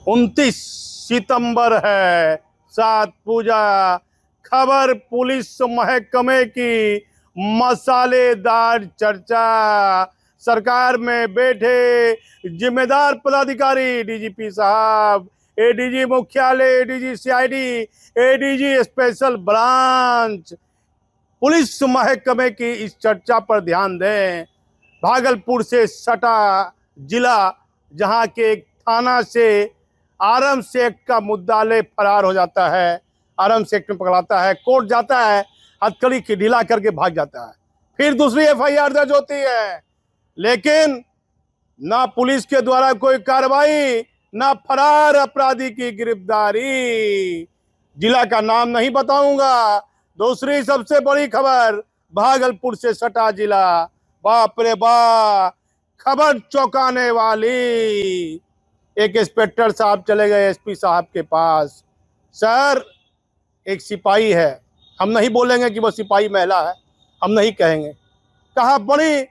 29 सितंबर है, सात पूजा। खबर पुलिस महकमे की मसालेदार चर्चा। सरकार में बैठे जिम्मेदार पदाधिकारी, डीजीपी साहब, एडीजी मुख्यालय, ADG CID, ADG special branch, police महकमे की इस चर्चा पर ध्यान दें। भागलपुर से सटा जिला, जहां के एक थाना से आर्म्स एक्ट का मुद्दाले फरार हो जाता है, आर्म्स एक्ट में पकड़ाता है, कोर्ट जाता है, हथकड़ी की ढीला करके भाग जाता है। फिर दूसरी एफआईआर दर्ज होती है, लेकिन ना पुलिस के द्वारा कोई कार्रवाई, ना फरार अपराधी की गिरफ्तारी। जिला का नाम नहीं बताऊंगा। दूसरी सबसे बड़ी खबर, भागलपुर से सटा जिला। बाप रे बाप, खबर चौंकाने वाली। एक इंस्पेक्टर साहब चले गए एसपी साहब के पास। सर, एक सिपाही है, हम नहीं बोलेंगे कि वो सिपाही महिला है, हम नहीं कहेंगे। कहा बड़ी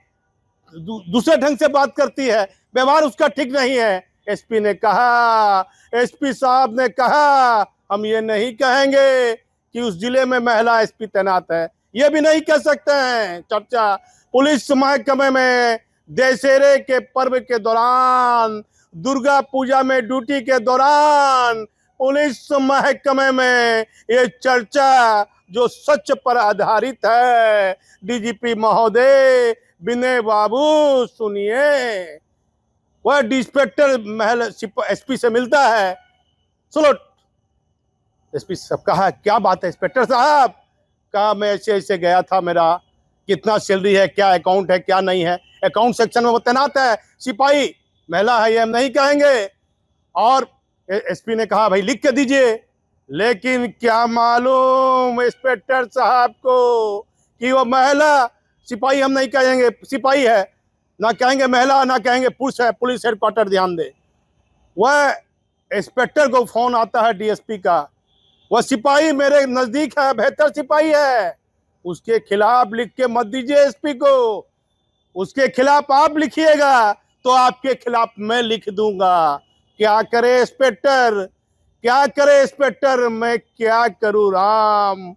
दूसरे ढंग से बात करती है, व्यवहार उसका ठीक नहीं है। एसपी ने कहा, एसपी साहब ने कहा, हम ये नहीं कहेंगे कि उस जिले में महिला एसपी तैनात है, ये भी नहीं कह सकते हैं। चर्चा पुलिस महकमे में दशहरे के पर्व के दौरान, दुर्गा पूजा में ड्यूटी के दौरान पुलिस महकमे में ये चर्चा जो सच पर आधारित है। डीजीपी महोदय, विनय बाबू, सुनिए। वह इंस्पेक्टर महल एसपी से मिलता है। सुनो, एसपी साहब कहा, क्या बात है इंस्पेक्टर साहब? कहा, मैं ऐसे ऐसे गया था, मेरा कितना सैलरी है, क्या अकाउंट है, क्या नहीं है। अकाउंट सेक्शन में वो तैनात है, सिपाही महिला है, ये हम नहीं कहेंगे। और एसपी ने कहा, भाई लिख के दीजिए। लेकिन क्या मालूम इंस्पेक्टर साहब को कि वो महिला सिपाही हम नहीं कहेंगे, सिपाही है, ना कहेंगे महिला, ना कहेंगे पुरुष है। पुलिस हेडक्वार्टर ध्यान दे। वह इंस्पेक्टर को फोन आता है डीएसपी का, वह सिपाही मेरे नजदीक है, बेहतर सिपाही है, उसके खिलाफ लिख के मत दीजिए एसपी को। उसके खिलाफ आप लिखिएगा तो आपके खिलाफ मैं लिख दूंगा। क्या करे इंस्पेक्टर, क्या करे इंस्पेक्टर, मैं क्या करूं राम।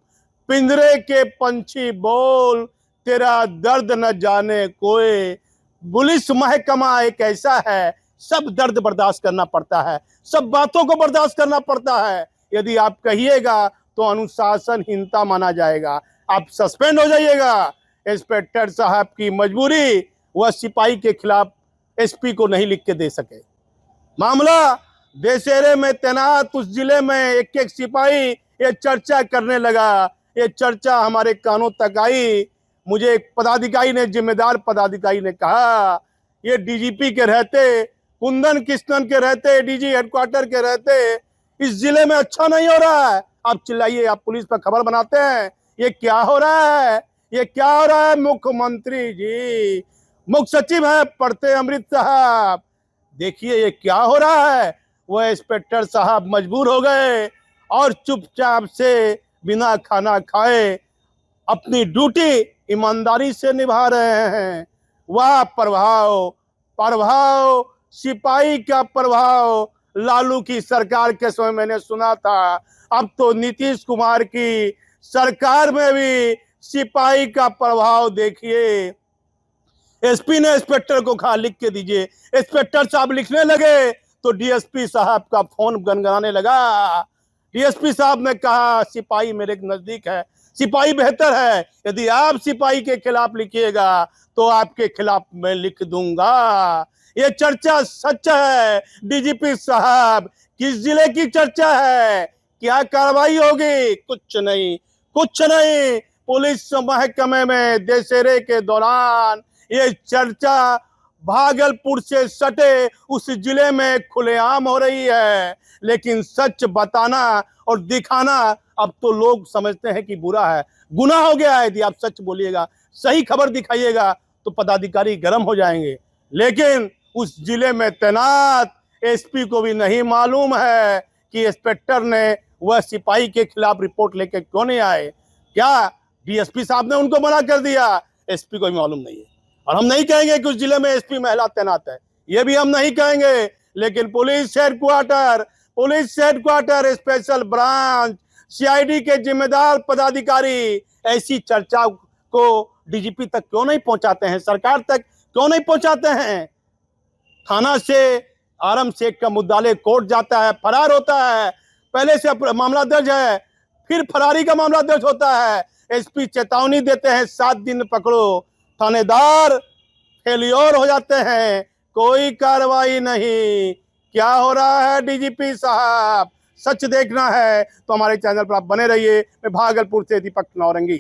पिंजरे के पंछी बोल, तेरा दर्द न जाने कोई। पुलिस महकमा एक ऐसा है, सब दर्द बर्दाश्त करना पड़ता है, सब बातों को बर्दाश्त करना पड़ता है। यदि आप कहिएगा तो अनुशासनहीनता माना जाएगा, आप सस्पेंड हो जाइएगा। इंस्पेक्टर साहब की मजबूरी, वह सिपाही के खिलाफ एसपी को नहीं लिख के दे सके। मामला दशहरे में तैनात उस जिले में एक एक सिपाही ये चर्चा करने लगा। ये चर्चा हमारे कानों तक आई। मुझे एक पदाधिकारी ने, जिम्मेदार पदाधिकारी ने कहा, ये डीजीपी के रहते, कुंदन कृष्णन के रहते, डीजी हेडक्वार्टर के रहते, इस जिले में अच्छा नहीं हो रहा है। आप चिल्लाइए, आप पुलिस पर खबर बनाते हैं, ये क्या हो रहा है, ये क्या हो रहा है। मुख्यमंत्री जी, मुख्य सचिव है, पढ़ते अमृत साहब, देखिए ये क्या हो रहा है। वह इंस्पेक्टर साहब मजबूर हो गए और चुपचाप से बिना खाना खाए अपनी ड्यूटी ईमानदारी से निभा रहे हैं। वह प्रभाव, प्रभाव सिपाही का प्रभाव लालू की सरकार के समय मैंने सुना था। अब तो नीतीश कुमार की सरकार में भी सिपाही का प्रभाव देखिए। एसपी ने इंस्पेक्टर को कहा, लिख के दीजिए। इंस्पेक्टर साहब लिखने लगे तो डीएसपी साहब का फोन गनगनाने लगा। डीएसपी साहब ने कहा, सिपाही मेरे नजदीक है, सिपाही बेहतर है, यदि आप सिपाही के खिलाफ लिखिएगा तो आपके खिलाफ मैं लिख दूंगा। ये चर्चा सच है डीजीपी साहब, किस जिले की चर्चा है, क्या कार्रवाई होगी? कुछ नहीं, कुछ नहीं। पुलिस महकमे में दशहरे के दौरान ये चर्चा भागलपुर से सटे उस जिले में खुलेआम हो रही है। लेकिन सच बताना और दिखाना अब तो लोग समझते हैं कि बुरा है, गुनाह हो गया है। यदि आप सच बोलिएगा, सही खबर दिखाइएगा तो पदाधिकारी गर्म हो जाएंगे। लेकिन उस जिले में तैनात एसपी को भी नहीं मालूम है कि इंस्पेक्टर ने वह सिपाही के खिलाफ रिपोर्ट लेके क्यों नहीं आए। क्या डीएसपी साहब ने उनको मना कर दिया? एसपी को भी मालूम नहीं है। और हम नहीं कहेंगे कि उस जिले में एसपी महिला तैनात है, ये भी हम नहीं कहेंगे। लेकिन police headquarter special branch CID के जिम्मेदार पदाधिकारी ऐसी चर्चा को डीजीपी तक क्यों नहीं पहुंचाते हैं, सरकार तक क्यों नहीं पहुंचाते हैं। थाना से आरम शेख का मुद्दाले कोर्ट जाता है, फरार होता है, पहले से मामला दर्ज है, फिर फरारी का मामला दर्ज होता है। एसपी चेतावनी देते हैं 7 दिन पकड़ो, थानेदार फेलियर हो जाते हैं, कोई कार्रवाई नहीं। क्या हो रहा है डीजीपी साहब, सच देखना है तो हमारे चैनल पर आप बने रहिए। मैं भागलपुर से दीपक नौरंगी।